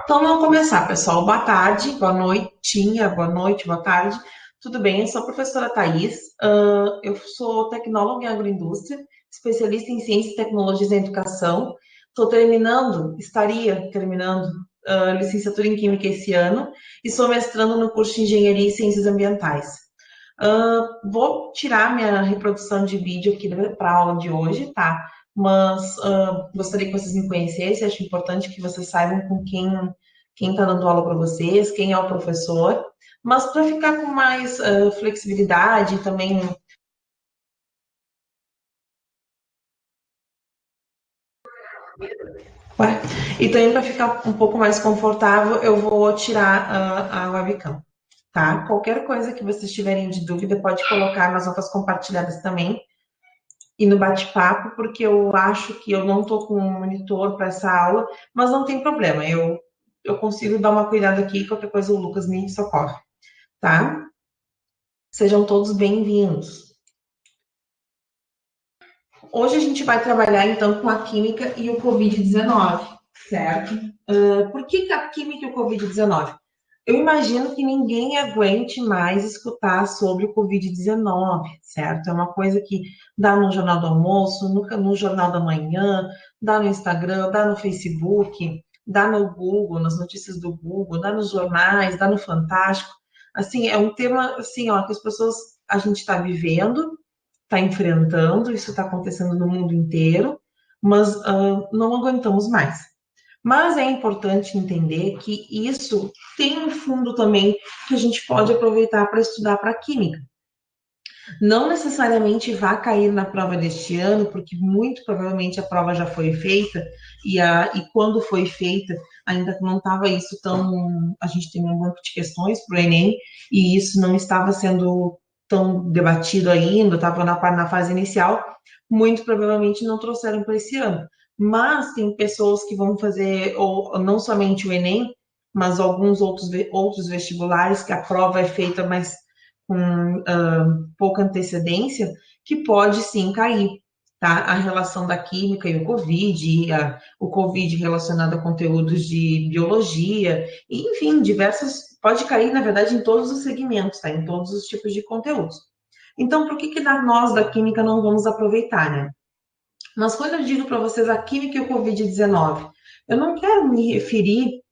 Então, vamos começar, pessoal. Boa tarde, boa noitinha, boa noite, boa tarde. Tudo bem? Eu sou a professora Thais. Eu sou tecnóloga em agroindústria, especialista em ciências e tecnologias da educação. Estaria terminando licenciatura em Química esse ano e sou mestrando no curso de Engenharia e Ciências Ambientais. Vou tirar minha reprodução de vídeo aqui para a aula de hoje, tá? Mas gostaria que vocês me conhecessem, acho importante que vocês saibam com quem está dando aula para vocês, quem é o professor, mas para ficar com mais flexibilidade também. Ué, e também para ficar um pouco mais confortável, eu vou tirar a webcam, tá? Qualquer coisa que vocês tiverem de dúvida, pode colocar nas notas compartilhadas também e no bate-papo, porque eu acho que eu não estou com um monitor para essa aula, mas não tem problema, eu consigo dar uma cuidada aqui, qualquer coisa o Lucas me socorre, tá? Sejam todos bem-vindos. Hoje a gente vai trabalhar então com a química e o Covid-19, certo? Por que a química e o Covid-19? Eu imagino que ninguém aguente mais escutar sobre o Covid-19, certo? É uma coisa que dá no Jornal do Almoço, no Jornal da Manhã, dá no Instagram, dá no Facebook, dá no Google, nas notícias do Google, dá nos jornais, dá no Fantástico. Assim, é um tema assim, ó, que as pessoas a gente está vivendo, está enfrentando, isso está acontecendo no mundo inteiro, mas não aguentamos mais. Mas é importante entender que isso tem um fundo também que a gente pode aproveitar para estudar para química. Não necessariamente vai cair na prova deste ano, porque muito provavelmente a prova já foi feita, e quando foi feita, ainda não estava isso tão. A gente tem um banco de questões para o Enem, e isso não estava sendo tão debatido ainda, estava na fase inicial, muito provavelmente não trouxeram para esse ano. Mas tem pessoas que vão fazer, ou não somente o Enem, mas alguns outros vestibulares, que a prova é feita mais com pouca antecedência, que pode sim cair, tá? A relação da química e o Covid, o Covid relacionado a conteúdos de biologia, enfim, pode cair, na verdade, em todos os segmentos, tá? Em todos os tipos de conteúdos. Então, por que nós da química não vamos aproveitar, né? Mas quando eu digo para vocês a química e o Covid-19, eu não quero me referir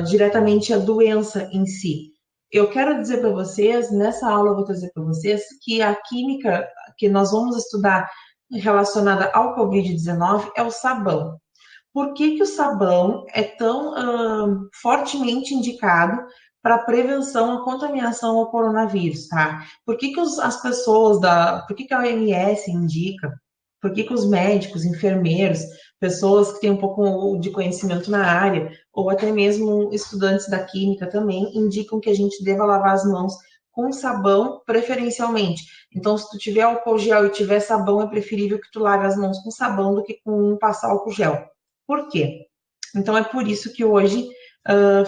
diretamente à doença em si. Eu quero dizer para vocês, nessa aula eu vou trazer para vocês, que a química que nós vamos estudar relacionada ao Covid-19 é o sabão. Por que o sabão é tão fortemente indicado para a prevenção à contaminação ao coronavírus, tá? Por que a OMS indica? Por que os médicos, enfermeiros, pessoas que têm um pouco de conhecimento na área, ou até mesmo estudantes da química também, indicam que a gente deva lavar as mãos com sabão, preferencialmente. Então, se tu tiver álcool gel e tiver sabão, é preferível que tu lave as mãos com sabão do que com passar álcool gel. Por quê? Então, é por isso que hoje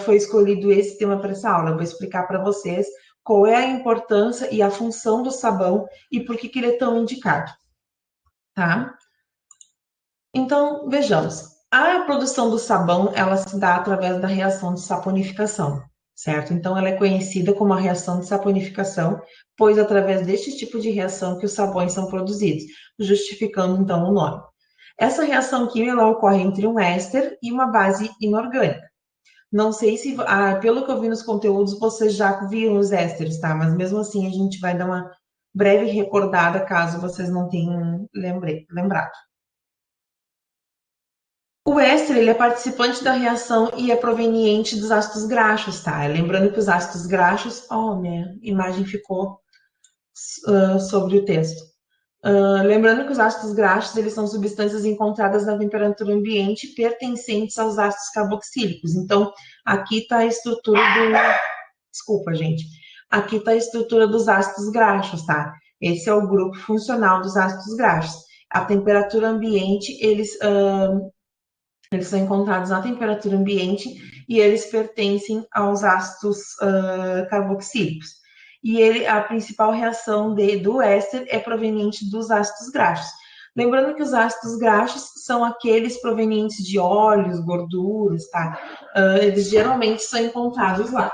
foi escolhido esse tema para essa aula. Eu vou explicar para vocês qual é a importância e a função do sabão e por que ele é tão indicado, tá? Então, vejamos. A produção do sabão, ela se dá através da reação de saponificação, certo? Então, ela é conhecida como a reação de saponificação, pois através deste tipo de reação que os sabões são produzidos, justificando, então, o nome. Essa reação química, ela ocorre entre um éster e uma base inorgânica. Não sei se, pelo que eu vi nos conteúdos, vocês já viram os ésteres, tá? Mas mesmo assim, a gente vai dar uma breve recordada, caso vocês não tenham lembrado. O éster, ele é participante da reação e é proveniente dos ácidos graxos, tá? Lembrando que os ácidos graxos... Oh, minha imagem ficou sobre o texto. Lembrando que os ácidos graxos, eles são substâncias encontradas na temperatura ambiente pertencentes aos ácidos carboxílicos. Então, aqui está a estrutura do... Desculpa, gente. Aqui está a estrutura dos ácidos graxos, tá? Esse é o grupo funcional dos ácidos graxos. A temperatura ambiente, eles são encontrados na temperatura ambiente e eles pertencem aos ácidos carboxílicos. E a principal reação do éster é proveniente dos ácidos graxos. Lembrando que os ácidos graxos são aqueles provenientes de óleos, gorduras, tá? Eles geralmente são encontrados lá.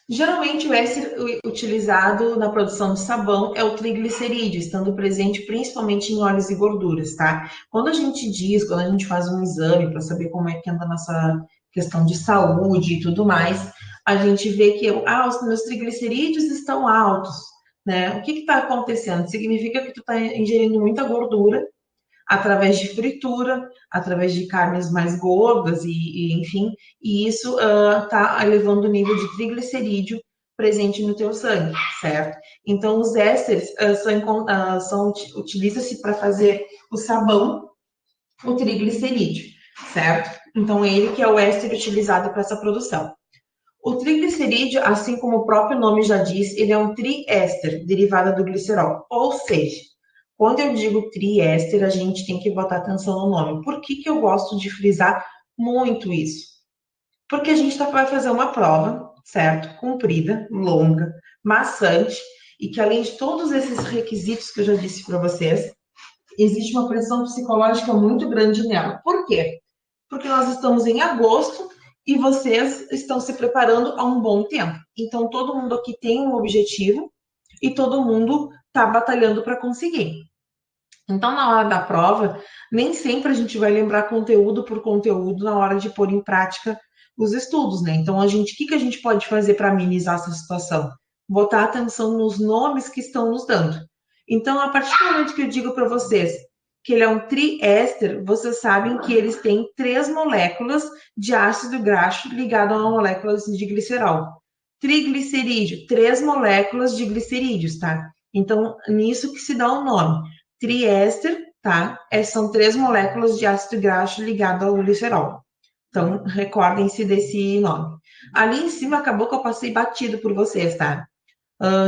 Geralmente, o éster utilizado na produção de sabão é o triglicerídeo, estando presente principalmente em óleos e gorduras, tá? Quando a gente diz, quando a gente faz um exame para saber como é que anda a nossa questão de saúde e tudo mais, a gente vê que os meus triglicerídeos estão altos, né? O que está acontecendo? Significa que tu está ingerindo muita gordura através de fritura, através de carnes mais gordas enfim, e isso está elevando o nível de triglicerídeo presente no teu sangue, certo? Então, os ésteres utiliza-se para fazer o sabão, o triglicerídeo, certo? Então, ele que é o éster utilizado para essa produção. O triglicerídeo, assim como o próprio nome já diz, ele é um triéster, derivado do glicerol. Ou seja, quando eu digo triéster, a gente tem que botar atenção no nome. Por que eu gosto de frisar muito isso? Porque a gente vai fazer uma prova, certo? Comprida, longa, maçante, e que além de todos esses requisitos que eu já disse para vocês, existe uma pressão psicológica muito grande nela. Por quê? Porque nós estamos em agosto e vocês estão se preparando há um bom tempo. Então, todo mundo aqui tem um objetivo e todo mundo está batalhando para conseguir. Então, na hora da prova, nem sempre a gente vai lembrar conteúdo por conteúdo na hora de pôr em prática os estudos, né? Então, o que a gente pode fazer para minimizar essa situação? Botar atenção nos nomes que estão nos dando. Então, a partir do momento que eu digo para vocês que ele é um triéster, vocês sabem que eles têm 3 moléculas de ácido graxo ligado a uma molécula de glicerol. Triglicerídeo, 3 moléculas de glicerídeos, tá? Então, nisso que se dá o nome. Triéster, tá? São 3 moléculas de ácido graxo ligado ao glicerol. Então, recordem-se desse nome. Ali em cima, acabou que eu passei batido por vocês, tá?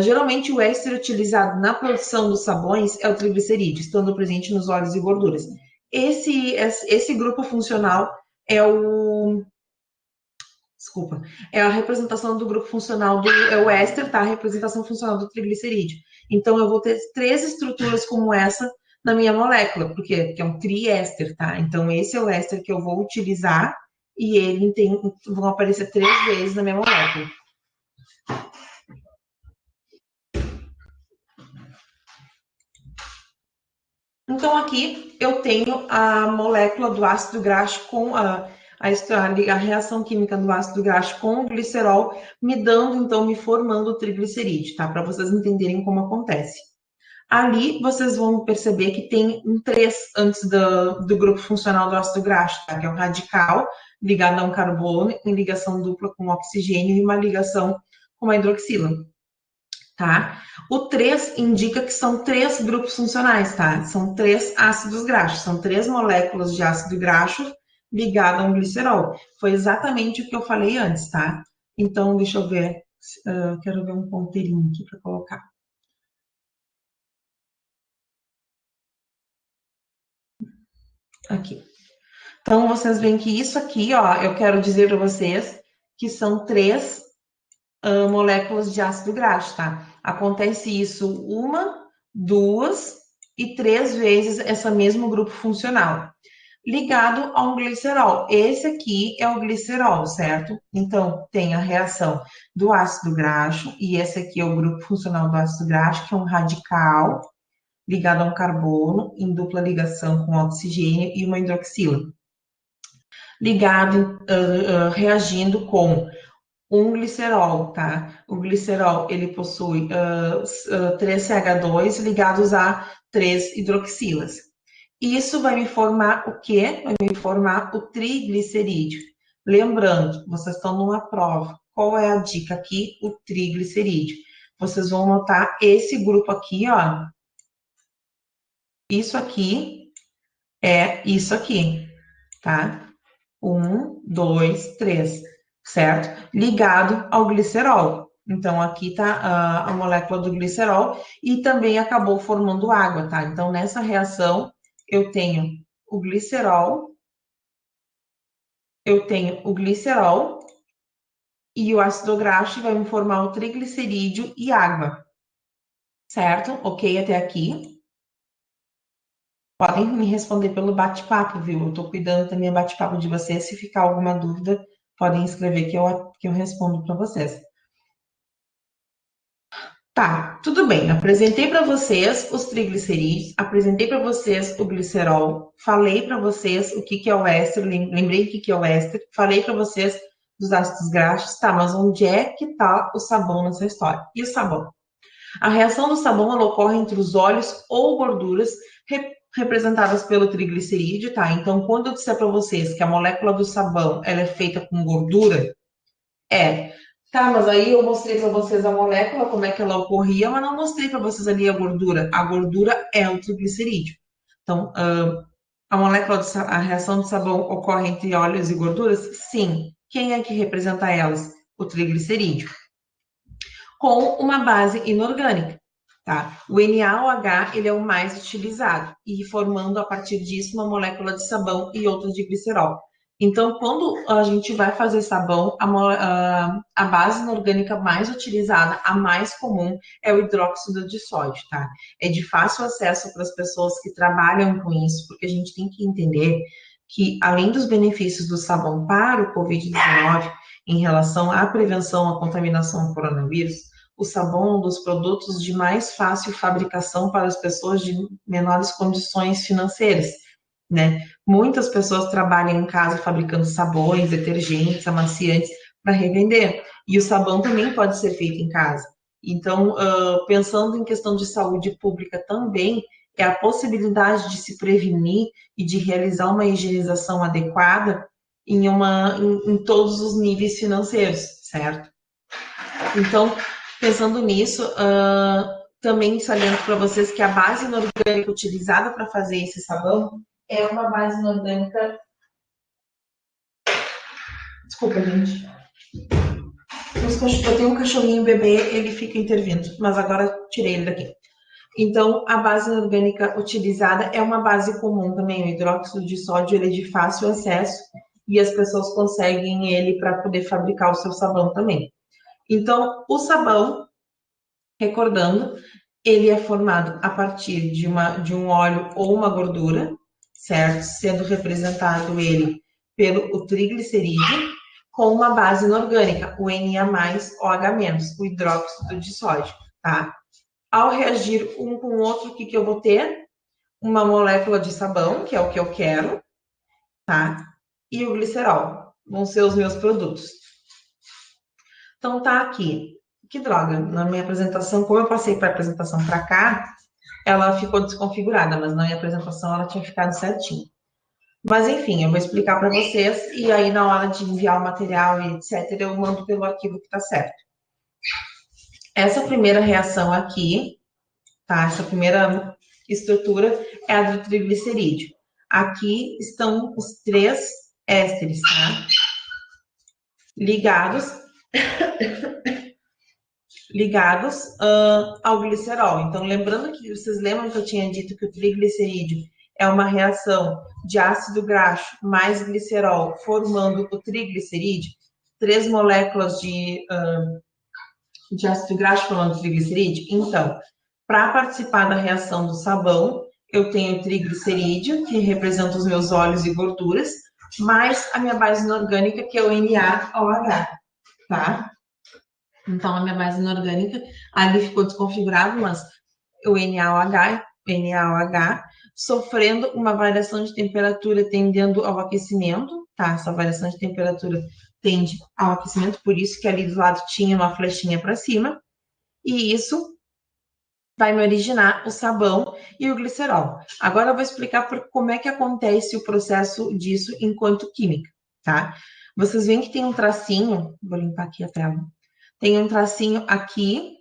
Geralmente, o éster utilizado na produção dos sabões é o triglicerídeo, estando presente nos óleos e gorduras. Esse grupo funcional é o... Desculpa. É a representação do grupo funcional é o éster, tá? A representação funcional do triglicerídeo. Então, eu vou ter 3 estruturas como essa na minha molécula, porque é um triéster, tá? Então, esse é o éster que eu vou utilizar e vão aparecer 3 vezes na minha molécula. Então, aqui eu tenho a molécula do ácido graxo com a reação química do ácido graxo com o glicerol, me formando o triglicerídeo, tá? Para vocês entenderem como acontece. Ali, vocês vão perceber que tem um 3 antes do grupo funcional do ácido graxo, tá? Que é um radical ligado a um carbono em ligação dupla com oxigênio e uma ligação com uma hidroxila, tá? O 3 indica que são 3 grupos funcionais, tá? São 3 ácidos graxos, são 3 moléculas de ácido graxo ligado a um glicerol. Foi exatamente o que eu falei antes, tá? Então, deixa eu ver, quero ver um ponteirinho aqui para colocar. Aqui. Então, vocês veem que isso aqui, ó, eu quero dizer para vocês que são 3 moléculas de ácido graxo, tá? Acontece isso 1, 2 e 3 vezes esse mesmo grupo funcional, ligado a um glicerol. Esse aqui é o glicerol, certo? Então, tem a reação do ácido graxo, e esse aqui é o grupo funcional do ácido graxo, que é um radical ligado a um carbono em dupla ligação com oxigênio e uma hidroxila. Ligado, reagindo com um glicerol, tá? O glicerol, ele possui 3CH2 ligados a 3 hidroxilas. Isso vai me formar o quê? Vai me formar o triglicerídeo. Lembrando, vocês estão numa prova. Qual é a dica aqui? O triglicerídeo. Vocês vão notar esse grupo aqui, ó. Isso aqui é isso aqui, tá? 1, 2, 3, certo? Ligado ao glicerol. Então, aqui está a molécula do glicerol e também acabou formando água, tá? Então, nessa reação, eu tenho o glicerol, e o ácido graxo vai me formar o triglicerídeo e água. Certo? Ok até aqui? Podem me responder pelo bate-papo, viu? Eu estou cuidando também do bate-papo de vocês. Se ficar alguma dúvida, podem escrever que eu respondo para vocês. Tá, tudo bem. Apresentei para vocês os triglicerídeos, apresentei para vocês o glicerol, falei para vocês o que que é o éster, lembrei o que que é o éster, falei para vocês dos ácidos graxos, tá, mas onde é que está o sabão nessa história? E o sabão? A reação do sabão ela ocorre entre os óleos ou gorduras representadas pelo triglicerídeo, tá? Então, quando eu disser para vocês que a molécula do sabão ela é feita com gordura, é. Tá, mas aí eu mostrei para vocês a molécula, como é que ela ocorria, mas não mostrei para vocês ali a gordura. A gordura é o triglicerídeo. Então, a molécula, a reação do sabão ocorre entre óleos e gorduras? Sim. Quem é que representa elas? O triglicerídeo. Com uma base inorgânica, tá? O NaOH, ele é o mais utilizado, e formando a partir disso uma molécula de sabão e outra de glicerol. Então, quando a gente vai fazer sabão, a base inorgânica mais utilizada, a mais comum, é o hidróxido de sódio, tá? É de fácil acesso para as pessoas que trabalham com isso, porque a gente tem que entender que, além dos benefícios do sabão para o Covid-19, em relação à prevenção à contaminação ao coronavírus, o sabão é um dos produtos de mais fácil fabricação para as pessoas de menores condições financeiras, né? Muitas pessoas trabalham em casa fabricando sabões, detergentes, amaciantes para revender. E o sabão também pode ser feito em casa. Então, pensando em questão de saúde pública também, é a possibilidade de se prevenir e de realizar uma higienização adequada em todos os níveis financeiros, certo? Então, pensando nisso, também saliento para vocês que a base inorgânica utilizada para fazer esse sabão é uma base inorgânica. Desculpa, gente. Eu tenho um cachorrinho bebê, ele fica intervindo, mas agora tirei ele daqui. Então, a base inorgânica utilizada é uma base comum também. O hidróxido de sódio ele é de fácil acesso e as pessoas conseguem ele para poder fabricar o seu sabão também. Então, o sabão, recordando, ele é formado a partir de um óleo ou uma gordura, certo? Sendo representado ele pelo o triglicerídeo, com uma base inorgânica, o Na+OH-, o hidróxido de sódio, tá? Ao reagir um com o outro, o que que eu vou ter? Uma molécula de sabão, que é o que eu quero, tá? E o glicerol, vão ser os meus produtos. Então tá aqui. Que droga, na minha apresentação, como eu passei para a apresentação para cá, ela ficou desconfigurada, mas na minha apresentação ela tinha ficado certinho. Mas enfim, eu vou explicar para vocês e aí na hora de enviar o material e etc, eu mando pelo arquivo que tá certo. Essa primeira reação aqui, tá? Essa primeira estrutura é a do triglicerídeo. Aqui estão os 3 ésteres, tá? Ligados ao glicerol. Então, lembrando que vocês lembram que eu tinha dito que o triglicerídeo é uma reação de ácido graxo mais glicerol formando o triglicerídeo, 3 moléculas de ácido graxo formando o triglicerídeo. Então, para participar da reação do sabão, eu tenho o triglicerídeo, que representa os meus óleos e gorduras, mais a minha base inorgânica, que é o NaOH, tá? Então, a minha base inorgânica, ali ficou desconfigurado, mas o NaOH sofrendo uma variação de temperatura tendendo ao aquecimento, tá? Essa variação de temperatura tende ao aquecimento, por isso que ali do lado tinha uma flechinha para cima, e isso vai me originar o sabão e o glicerol. Agora eu vou explicar como é que acontece o processo disso enquanto química, tá? Vocês veem que tem um tracinho, vou limpar aqui a tela, tem um tracinho aqui,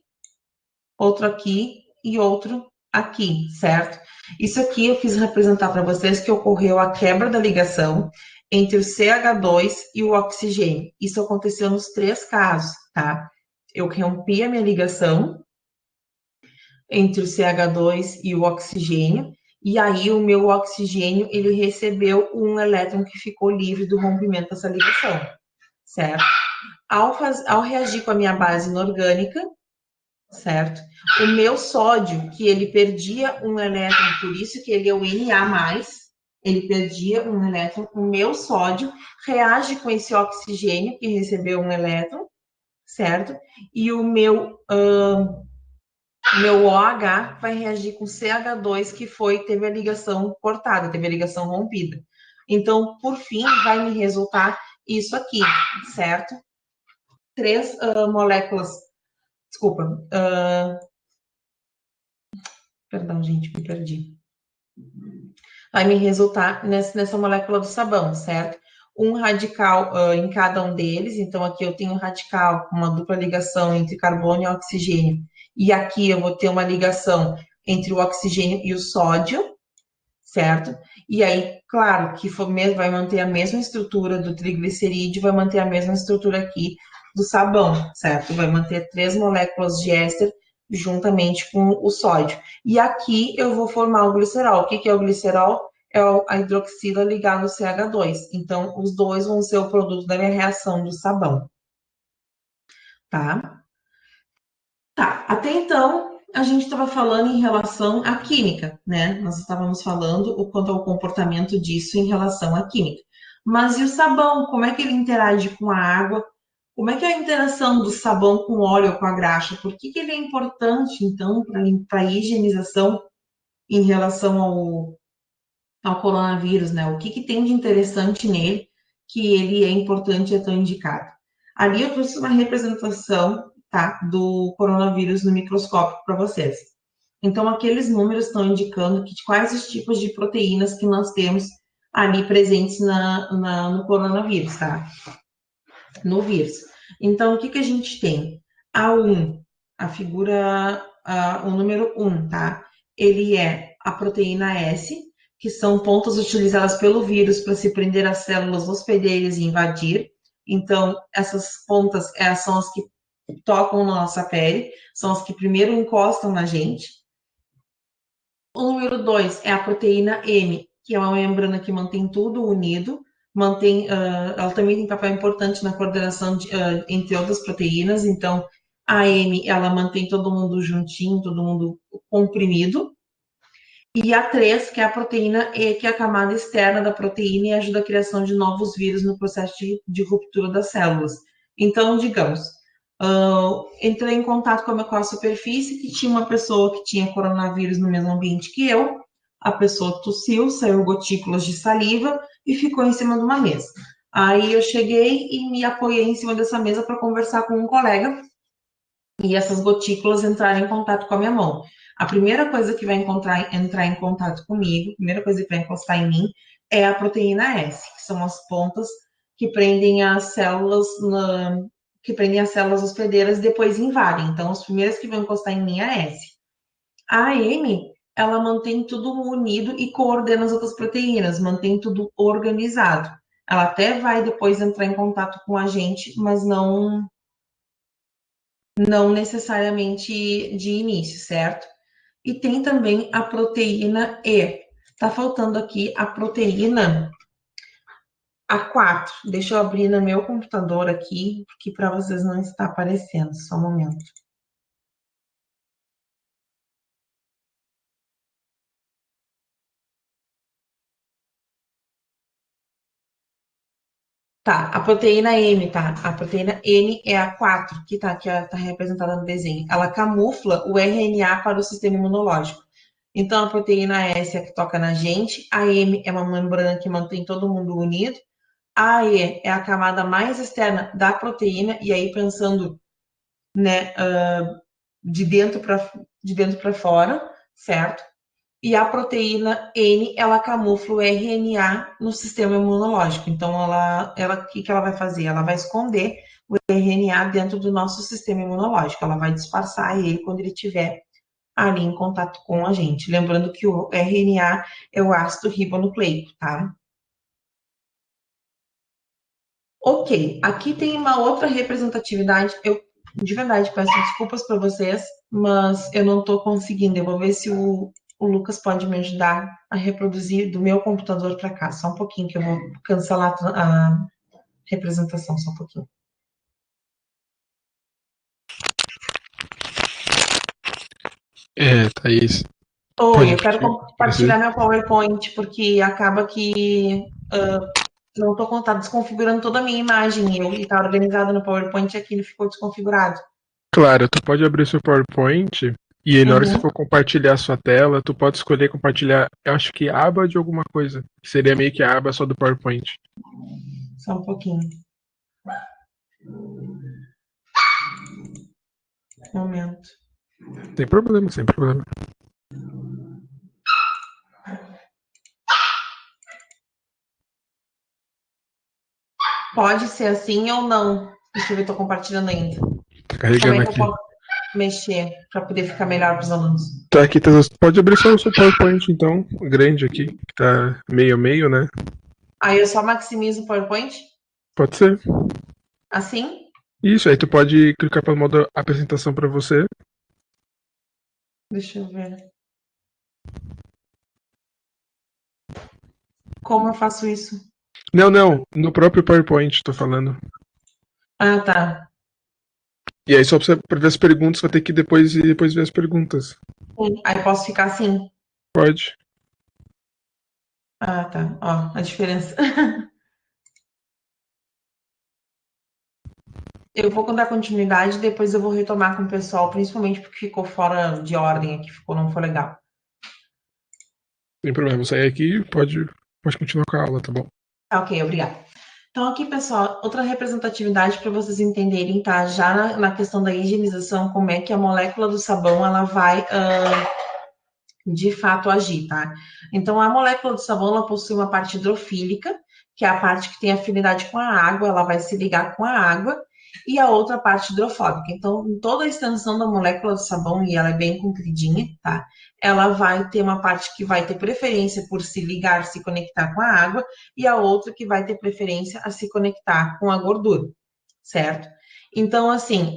outro aqui e outro aqui, certo? Isso aqui eu quis representar para vocês que ocorreu a quebra da ligação entre o CH2 e o oxigênio. Isso aconteceu nos 3 casos, tá? Eu rompi a minha ligação entre o CH2 e o oxigênio, e aí o meu oxigênio, ele recebeu um elétron que ficou livre do rompimento dessa ligação, certo? Ao reagir com a minha base inorgânica, certo? O meu sódio, que ele perdia um elétron, por isso que ele é o Na+, ele perdia um elétron, o meu sódio reage com esse oxigênio que recebeu um elétron, certo? E o meu OH vai reagir com CH2, que teve a ligação cortada, teve a ligação rompida. Então, por fim, vai me resultar isso aqui, certo? Três moléculas, desculpa, perdão, gente, me perdi. Vai me resultar nessa molécula do sabão, certo? Um radical em cada um deles, então aqui eu tenho um radical com uma dupla ligação entre carbono e oxigênio, e aqui eu vou ter uma ligação entre o oxigênio e o sódio, certo? E aí, claro, que vai manter a mesma estrutura do triglicerídeo, vai manter a mesma estrutura aqui do sabão, certo? Vai manter 3 moléculas de éster juntamente com o sódio. E aqui eu vou formar o glicerol. O que é o glicerol? É a hidroxila ligada ao CH2. Então, os dois vão ser o produto da minha reação do sabão. Tá? Tá, até então a gente estava falando em relação à química, né? Nós estávamos falando o quanto ao comportamento disso em relação à química. Mas e o sabão? Como é que ele interage com a água? Como é que é a interação do sabão com o óleo ou com a graxa? Por que ele é importante, então, para a higienização em relação ao coronavírus, né? O que tem de interessante nele que ele é importante e é tão indicado? Ali eu trouxe uma representação, tá, do coronavírus no microscópio para vocês. Então, aqueles números estão indicando quais os tipos de proteínas que nós temos ali presentes no coronavírus, tá? No vírus. Então, o que a gente tem? A1, a figura, o número 1, tá? Ele é a proteína S, que são pontas utilizadas pelo vírus para se prender às células hospedeiras e invadir. Então, essas pontas são as que tocam na nossa pele, são as que primeiro encostam na gente. O número 2 é a proteína M, que é uma membrana que mantém tudo unido, ela também tem papel importante na coordenação entre outras proteínas, então a M, ela mantém todo mundo juntinho, todo mundo comprimido. E a 3, que é a proteína E, que é a camada externa da proteína e ajuda a criação de novos vírus no processo de ruptura das células. Então, digamos, entrei em contato com a superfície, que tinha uma pessoa que tinha coronavírus no mesmo ambiente que eu, a pessoa tossiu, saiu gotículas de saliva e ficou em cima de uma mesa. Aí eu cheguei e me apoiei em cima dessa mesa para conversar com um colega e essas gotículas entraram em contato com a minha mão. A primeira coisa que vai entrar em contato comigo, a primeira coisa que vai encostar em mim, é a proteína S, que são as pontas que prendem as células hospedeiras e depois invadem. Então, as primeiras que vão encostar em mim é a S. A M, ela mantém tudo unido e coordena as outras proteínas, mantém tudo organizado. Ela até vai depois entrar em contato com a gente, mas não necessariamente de início, certo? E tem também a proteína E. Tá faltando aqui a proteína A4. Deixa eu abrir no meu computador aqui, que para vocês não está aparecendo. Só um momento. Tá, a proteína M, tá? A proteína N é a 4, que tá representada no desenho. Ela camufla o RNA para o sistema imunológico. Então, a proteína S é a que toca na gente, a M é uma membrana que mantém todo mundo unido, a E é a camada mais externa da proteína, e aí pensando, né, de dentro para fora, certo? E a proteína N, ela camufla o RNA no sistema imunológico. Então, o que ela vai fazer? Ela vai esconder o RNA dentro do nosso sistema imunológico. Ela vai disfarçar ele quando ele estiver ali em contato com a gente. Lembrando que o RNA é o ácido ribonucleico, tá? Ok, aqui tem uma outra representatividade. Eu, de verdade, peço desculpas para vocês, mas eu não estou conseguindo. Eu vou ver se o Lucas pode me ajudar a reproduzir do meu computador para cá. Só um pouquinho que eu vou cancelar a representação, só um pouquinho. Thaís, Oi, pode eu quero pedir o que compartilhar precisa? meu PowerPoint, porque acaba que não estou desconfigurando toda a minha imagem e está organizado no PowerPoint e aquilo ficou desconfigurado. Claro, tu pode abrir seu PowerPoint e aí na hora que você Uhum, for compartilhar a sua tela, tu pode escolher compartilhar, eu acho que aba de alguma coisa, que seria meio que a aba só do PowerPoint. só um pouquinho, um momento. Sem problema, sem problema. Pode ser assim ou não? Deixa eu ver, estou compartilhando ainda. Tá Como é carregando que eu aqui. posso mexer para poder ficar melhor para os alunos? Tá aqui, pode abrir só o seu PowerPoint então, grande aqui, que tá meio a meio, né? Aí eu só maximizo o PowerPoint? Pode ser. Assim? Isso, aí tu pode clicar pelo modo apresentação para você. Deixa eu ver. Como eu faço isso? Não, não, no próprio PowerPoint, tô falando. Ah, tá. E aí só pra ver as perguntas, vai ter que depois ver as perguntas. Sim. Aí posso ficar assim? Pode. Ah, tá. Ó, a diferença. Eu vou dar continuidade, depois eu vou retomar com o pessoal, principalmente porque ficou fora de ordem aqui, não foi legal. Sem problema, vou sair aqui e pode continuar com a aula, tá bom? Tá, ok, obrigada. Então, aqui, pessoal, outra representatividade para vocês entenderem, tá? Já na questão da higienização, como é que a molécula do sabão ela vai de fato agir, tá? Então, a molécula do sabão ela possui uma parte hidrofílica, que é a parte que tem afinidade com a água, ela vai se ligar com a água, e a outra parte hidrofóbica. Então, em toda a extensão da molécula do sabão, e ela é bem compridinha, tá? Ela vai ter uma parte que vai ter preferência por se ligar, se conectar com a água, e a outra que vai ter preferência a se conectar com a gordura, certo? Então, assim,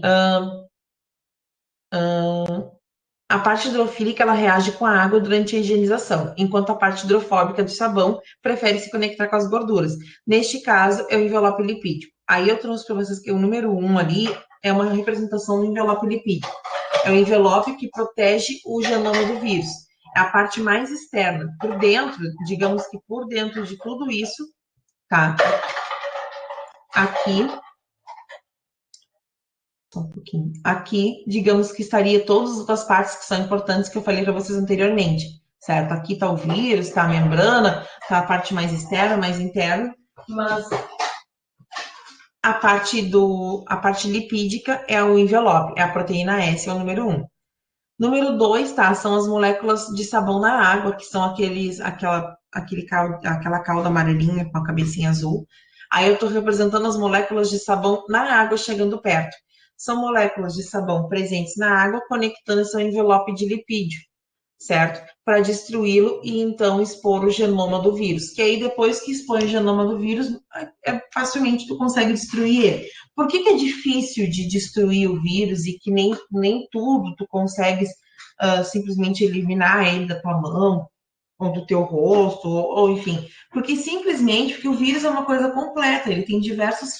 a parte hidrofílica ela reage com a água durante a higienização, enquanto a parte hidrofóbica do sabão prefere se conectar com as gorduras. Neste caso, é o envelope lipídico. Aí eu trouxe para vocês que o número 1 ali é uma representação do envelope lipídico. É o envelope que protege o genoma do vírus. É a parte mais externa. Por dentro, digamos que por dentro de tudo isso, tá? Aqui só um pouquinho. Aqui, digamos que estaria todas as outras partes que são importantes que eu falei para vocês anteriormente, certo? Aqui está o vírus, está a membrana, está a parte mais externa, mais interna, mas a parte lipídica é o envelope, é a proteína S, é o número 1. Número 2, tá? São as moléculas de sabão na água, que são aquela cauda amarelinha com a cabecinha azul. Aí eu estou representando as moléculas de sabão na água chegando perto. São moléculas de sabão presentes na água conectando esse envelope de lipídio, certo? Para destruí-lo e então expor o genoma do vírus. Que aí depois que expõe o genoma do vírus, facilmente tu consegue destruir ele. Por que é difícil de destruir o vírus e que nem tudo tu consegues simplesmente eliminar ele da tua mão ou do teu rosto, ou enfim? Porque simplesmente porque o vírus é uma coisa completa, ele tem diversos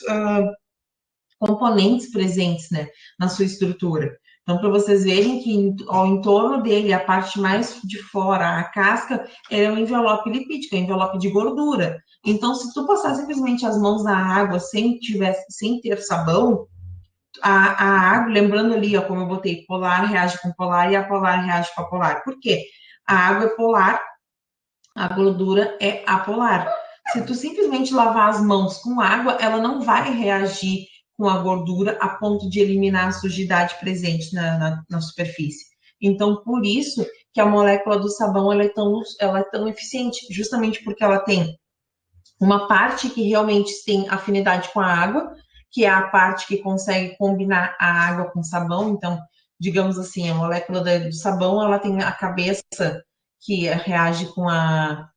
componentes presentes, né, na sua estrutura. Então, para vocês verem que ao entorno dele, a parte mais de fora, a casca, é um envelope lipídico, é um envelope de gordura. Então, se tu passar simplesmente as mãos na água sem ter sabão, a água, lembrando ali, ó, como eu botei, polar reage com polar e a polar reage com a polar. Por quê? A água é polar, a gordura é apolar. Se tu simplesmente lavar as mãos com água, ela não vai reagir com a gordura a ponto de eliminar a sujidade presente na superfície. Então, por isso que a molécula do sabão ela é tão eficiente, justamente porque ela tem uma parte que realmente tem afinidade com a água, que é a parte que consegue combinar a água com sabão. Então, digamos assim, a molécula do sabão, ela tem a cabeça que reage com a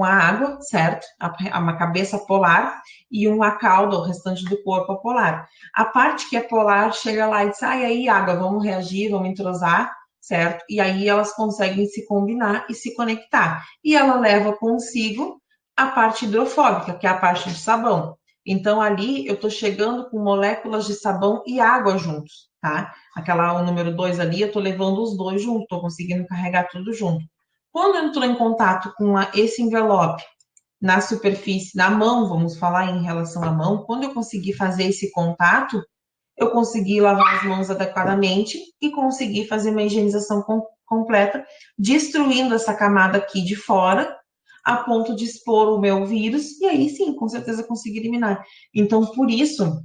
água, certo? Uma cabeça polar e uma cauda, o restante do corpo polar. A parte que é polar chega lá e diz, ah, e aí, água, vamos reagir, vamos entrosar, certo? E aí elas conseguem se combinar e se conectar. E ela leva consigo a parte hidrofóbica, que é a parte de sabão. Então, ali eu estou chegando com moléculas de sabão e água juntos. tá? O número 2 ali, eu tô levando os dois junto, tô conseguindo carregar tudo junto. Quando entrou em contato com esse envelope na superfície, na mão, vamos falar em relação à mão, quando eu consegui fazer esse contato, eu consegui lavar as mãos adequadamente e consegui fazer uma higienização completa, destruindo essa camada aqui de fora, a ponto de expor o meu vírus, e aí sim, com certeza consegui eliminar. Então, por isso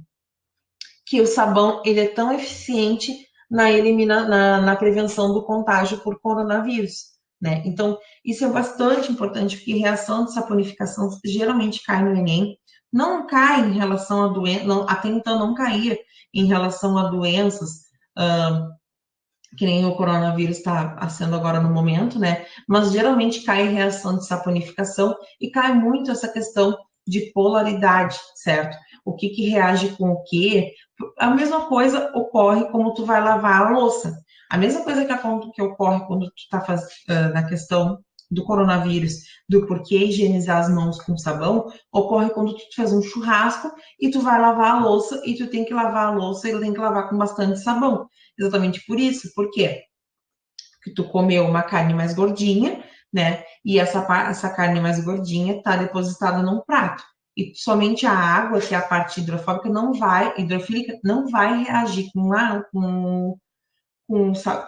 que o sabão ele é tão eficiente na prevenção do contágio por coronavírus, né? Então, isso é bastante importante, porque reação de saponificação geralmente cai no Enem, não cai em relação a doença, até então não caía em relação a doenças, que nem o coronavírus está sendo agora no momento, né? Mas geralmente cai em reação de saponificação e cai muito essa questão de polaridade, certo? O que reage com o quê? A mesma coisa ocorre como tu vai lavar a louça. A mesma coisa que ocorre quando tu está na questão do coronavírus, do porquê higienizar as mãos com sabão, ocorre quando tu faz um churrasco e tu vai lavar a louça e tu tem que lavar a louça e tem que lavar com bastante sabão. Exatamente por isso. Por quê? Porque tu comeu uma carne mais gordinha, né? E essa carne mais gordinha está depositada num prato. E somente a água, que é a parte hidrofílica, não vai reagir com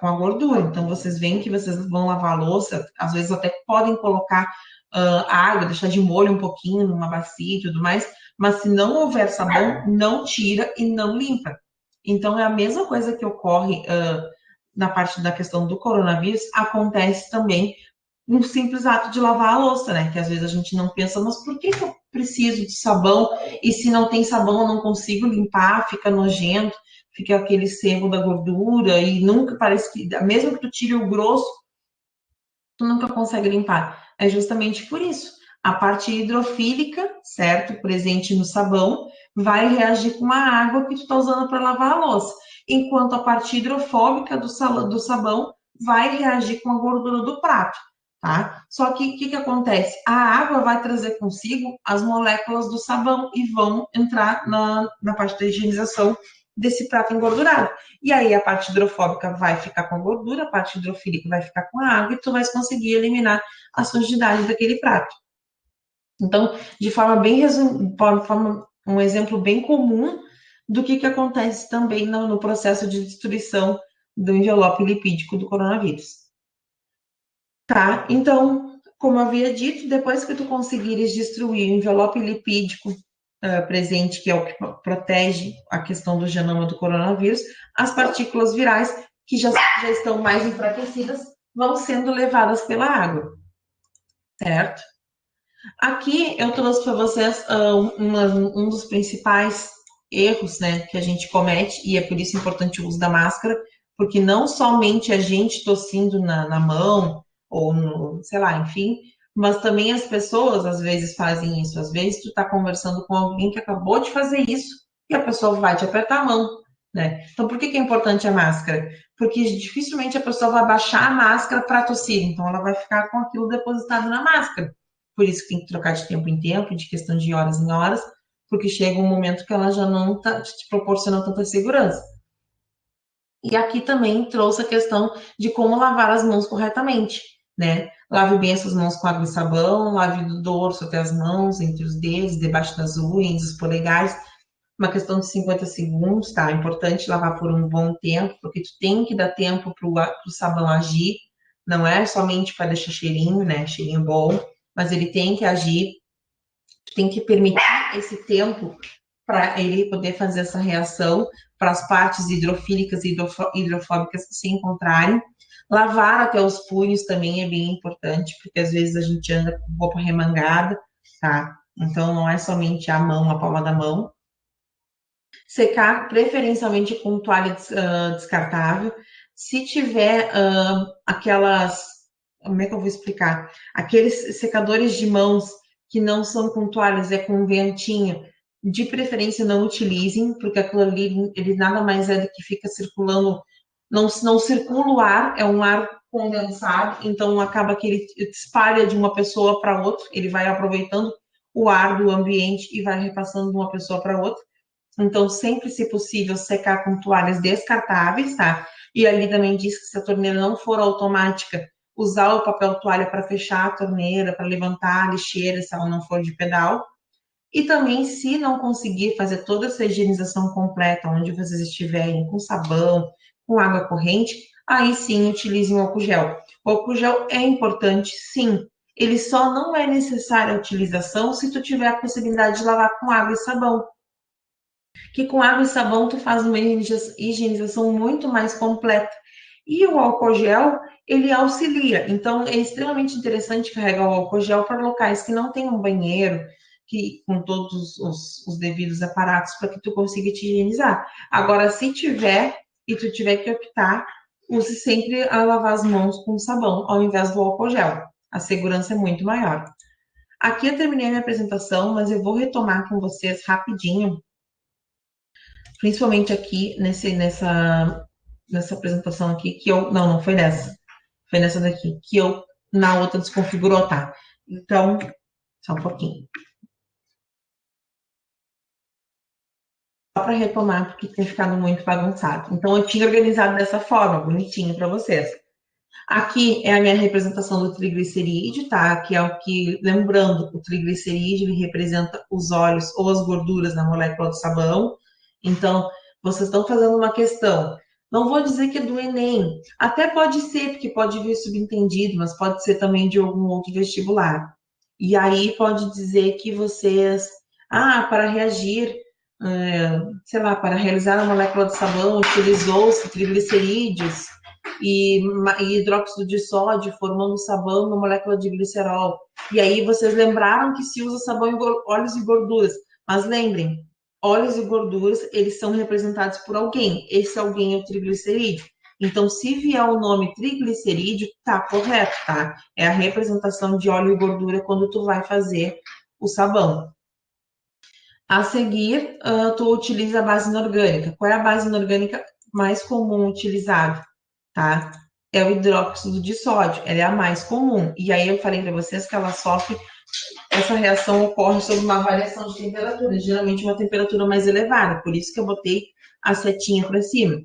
a gordura. Então, vocês veem que vocês vão lavar a louça, às vezes até podem colocar água, deixar de molho um pouquinho numa bacia e tudo mais, mas se não houver sabão, não tira e não limpa. Então, é a mesma coisa que ocorre na parte da questão do coronavírus, acontece também um simples ato de lavar a louça, né? Que às vezes a gente não pensa, mas por que eu preciso de sabão? E se não tem sabão, eu não consigo limpar, fica nojento, fica aquele sebo da gordura e nunca parece que, mesmo que tu tire o grosso, tu nunca consegue limpar. É justamente por isso. A parte hidrofílica, certo? Presente no sabão, vai reagir com a água que tu tá usando para lavar a louça. Enquanto a parte hidrofóbica do sabão vai reagir com a gordura do prato, tá? Só que o que acontece? A água vai trazer consigo as moléculas do sabão e vão entrar na parte da higienização desse prato engordurado. E aí a parte hidrofóbica vai ficar com a gordura, a parte hidrofílica vai ficar com a água e tu vai conseguir eliminar a sujidade daquele prato. Então, de forma bem um exemplo bem comum do que acontece também no processo de destruição do envelope lipídico do coronavírus. Tá? Então, como eu havia dito, depois que tu conseguires destruir o envelope lipídico presente, que é o que protege a questão do genoma do coronavírus, as partículas virais, que já estão mais enfraquecidas, vão sendo levadas pela água, certo? Aqui eu trouxe para vocês um dos principais erros, né, que a gente comete, e é por isso importante o uso da máscara, porque não somente a gente tossindo na mão, ou no, sei lá, enfim, mas também as pessoas às vezes fazem isso. Às vezes tu tá conversando com alguém que acabou de fazer isso e a pessoa vai te apertar a mão, né? Então por que é importante a máscara? Porque dificilmente a pessoa vai baixar a máscara para tossir, então ela vai ficar com aquilo depositado na máscara. Por isso que tem que trocar de tempo em tempo, de questão de horas em horas, porque chega um momento que ela já não tá te proporcionando tanta segurança. E aqui também trouxe a questão de como lavar as mãos corretamente, né? Lave bem as suas mãos com água e sabão, lave do dorso até as mãos, entre os dedos, debaixo das unhas, os polegares. Uma questão de 50 segundos, tá? É importante lavar por um bom tempo, porque tu tem que dar tempo para o sabão agir, não é somente para deixar cheirinho, né? Cheirinho bom, mas ele tem que agir, tu tem que permitir esse tempo para ele poder fazer essa reação, para as partes hidrofílicas e hidrofóbicas se encontrarem. Lavar até os punhos também é bem importante, porque às vezes a gente anda com roupa remangada, tá? Então não é somente a mão, a palma da mão. Secar preferencialmente com toalha descartável. Se tiver aquelas, como é que eu vou explicar? Aqueles secadores de mãos que não são com toalhas, é com ventinho, de preferência não utilizem, porque aquilo ali, ele nada mais é do que fica circulando, não circula o ar, é um ar condensado, então acaba que ele espalha de uma pessoa para outra, ele vai aproveitando o ar do ambiente e vai repassando de uma pessoa para outra. Então, sempre, se possível, secar com toalhas descartáveis, tá? E ali também diz que se a torneira não for automática, usar o papel toalha para fechar a torneira, para levantar a lixeira, se ela não for de pedal. E também, se não conseguir fazer toda essa higienização completa, onde vocês estiverem, com sabão, com água corrente, aí sim utilizem o álcool gel. O álcool gel é importante, sim. Ele só não é necessário a utilização se tu tiver a possibilidade de lavar com água e sabão. Que com água e sabão tu faz uma higienização muito mais completa. E o álcool gel, ele auxilia. Então, é extremamente interessante carregar o álcool gel para locais que não tem um banheiro, que com todos os devidos aparatos para que tu consiga te higienizar. Agora, se tiver e tu tiver que optar, use sempre a lavar as mãos com sabão ao invés do álcool gel. A segurança é muito maior. Aqui eu terminei a minha apresentação, mas eu vou retomar com vocês rapidinho, principalmente aqui nessa apresentação aqui, que eu. Não, não foi nessa. Foi nessa daqui, que eu na outra desconfigurou, tá? Então, só um pouquinho. Só para retomar, porque tem ficado muito bagunçado. Então, eu tinha organizado dessa forma, bonitinho para vocês. Aqui é a minha representação do triglicerídeo, tá? Que é o que, lembrando, o triglicerídeo ele representa os óleos ou as gorduras na molécula do sabão. Então, vocês estão fazendo uma questão. Não vou dizer que é do Enem, até pode ser, porque pode vir subentendido, mas pode ser também de algum outro vestibular. E aí pode dizer que vocês, para reagir, sei lá, para realizar a molécula do sabão, utilizou-se triglicerídeos e hidróxido de sódio, formando sabão na molécula de glicerol. E aí vocês lembraram que se usa sabão em óleos e gorduras. Mas lembrem, óleos e gorduras, eles são representados por alguém. Esse alguém é o triglicerídeo. Então, se vier o nome triglicerídeo, tá correto, tá? É a representação de óleo e gordura quando tu vai fazer o sabão. A seguir, tu utiliza a base inorgânica. Qual é a base inorgânica mais comum utilizada? Tá? É o hidróxido de sódio, ela é a mais comum. E aí eu falei para vocês que ela sofre, essa reação ocorre sob uma variação de temperatura, geralmente uma temperatura mais elevada, por isso que eu botei a setinha para cima.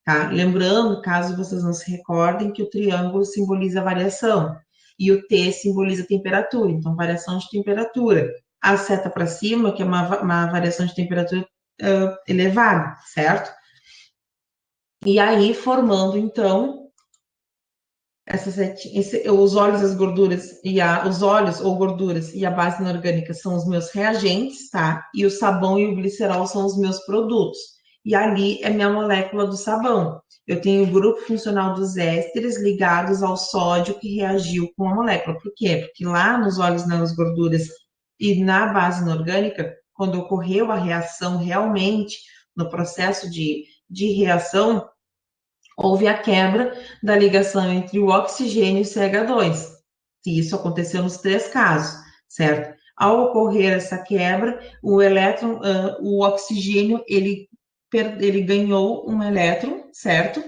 Tá? Lembrando, caso vocês não se recordem, que o triângulo simboliza a variação e o T simboliza a temperatura, então variação de temperatura. A seta para cima, que é uma variação de temperatura elevada, certo? E aí, formando, então, os óleos, as gorduras os óleos ou gorduras e a base inorgânica são os meus reagentes, tá? E o sabão e o glicerol são os meus produtos. E ali é minha molécula do sabão. Eu tenho o grupo funcional dos ésteres ligados ao sódio que reagiu com a molécula. Por quê? Porque lá nos óleos, nas gorduras e na base inorgânica, quando ocorreu a reação realmente, no processo de reação, houve a quebra da ligação entre o oxigênio e o CH2. E isso aconteceu nos três casos, certo? Ao ocorrer essa quebra, o elétron, o oxigênio, ele ganhou um elétron, certo?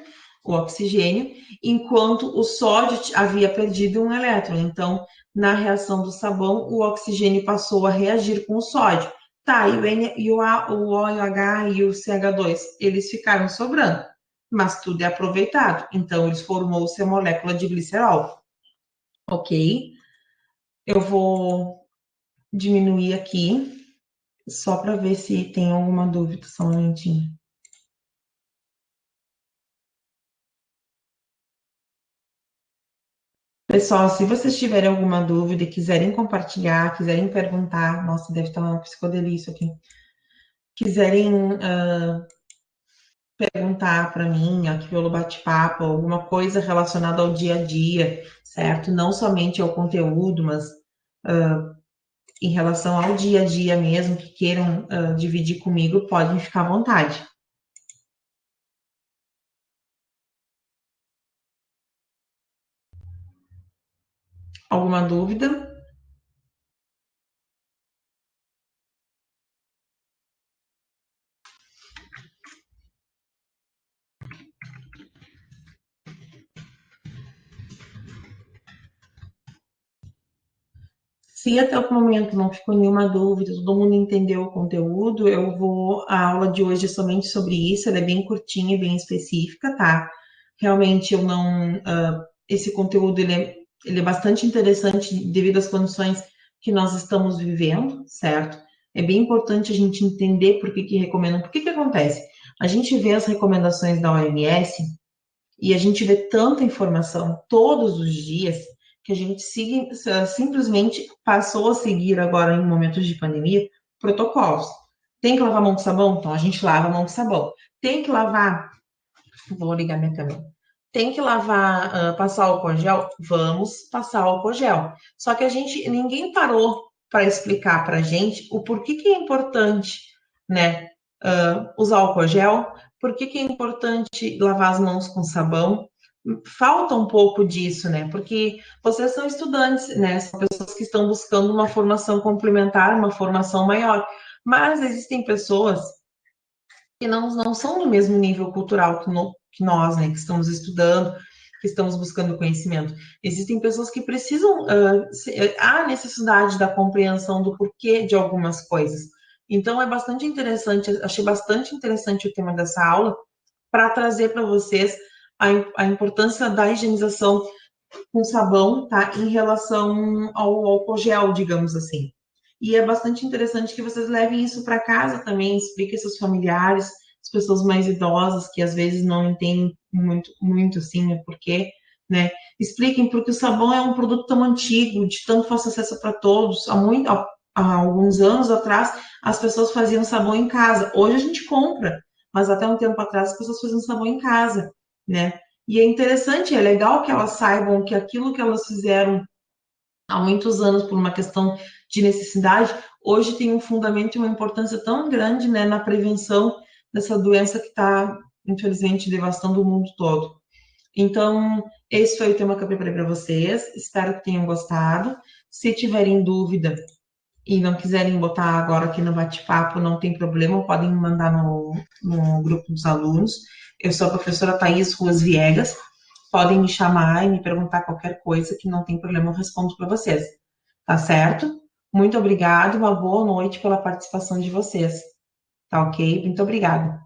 O oxigênio, enquanto o sódio havia perdido um elétron. Então, na reação do sabão, o oxigênio passou a reagir com o sódio. Tá, e o, N, e o, A, o OH e o CH2, eles ficaram sobrando, mas tudo é aproveitado. Então, eles formou-se a molécula de glicerol. Ok? Eu vou diminuir aqui, só para ver se tem alguma dúvida, só um momentinho. Pessoal, se vocês tiverem alguma dúvida e quiserem compartilhar, quiserem perguntar, nossa, deve estar uma psicodelícia aqui. Quiserem perguntar para mim aqui pelo bate-papo, alguma coisa relacionada ao dia a dia, certo? Não somente ao conteúdo, mas em relação ao dia a dia mesmo, que queiram dividir comigo, podem ficar à vontade. Alguma dúvida? Se até o momento não ficou nenhuma dúvida, todo mundo entendeu o conteúdo, a aula de hoje é somente sobre isso, ela é bem curtinha e bem específica, tá? Realmente eu não, esse conteúdo ele é bastante interessante devido às condições que nós estamos vivendo, certo? É bem importante a gente entender por que que recomendam, por que que acontece? A gente vê as recomendações da OMS e a gente vê tanta informação todos os dias que a gente simplesmente passou a seguir agora em momentos de pandemia protocolos. Tem que lavar a mão com sabão? Então a gente lava a mão com sabão. Tem que lavar, vou ligar minha câmera. Tem que lavar, passar álcool gel? Vamos passar álcool gel. Só que ninguém parou para explicar para a gente o porquê que é importante, né, usar álcool gel, por que que é importante lavar as mãos com sabão. Falta um pouco disso, né? Porque vocês são estudantes, né? São pessoas que estão buscando uma formação complementar, uma formação maior. Mas existem pessoas que não são do mesmo nível cultural que nós, né? Que estamos estudando, que estamos buscando conhecimento. Existem pessoas que precisam, há necessidade da compreensão do porquê de algumas coisas. Então, é bastante interessante, achei bastante interessante o tema dessa aula, para trazer para vocês a importância da higienização com sabão, tá? Em relação ao álcool gel, digamos assim. E é bastante interessante que vocês levem isso para casa também, expliquem seus familiares, as pessoas mais idosas que às vezes não entendem muito assim o porquê, né? Expliquem porque o sabão é um produto tão antigo, de tanto fácil acesso para todos. Há alguns anos atrás, as pessoas faziam sabão em casa. Hoje a gente compra, mas até um tempo atrás as pessoas faziam sabão em casa, né? E é interessante, é legal que elas saibam que aquilo que elas fizeram há muitos anos por uma questão de necessidade, hoje tem um fundamento e uma importância tão grande, né, na prevenção dessa doença que está, infelizmente, devastando o mundo todo. Então, esse foi o tema que eu preparei para vocês. Espero que tenham gostado. Se tiverem dúvida e não quiserem botar agora aqui no bate-papo, não tem problema, podem me mandar no grupo dos alunos. Eu sou a professora Thaís Ruas Viegas. Podem me chamar e me perguntar qualquer coisa que não tem problema, eu respondo para vocês. Tá certo? Muito obrigada, uma boa noite pela participação de vocês. Tá ok? Muito obrigada.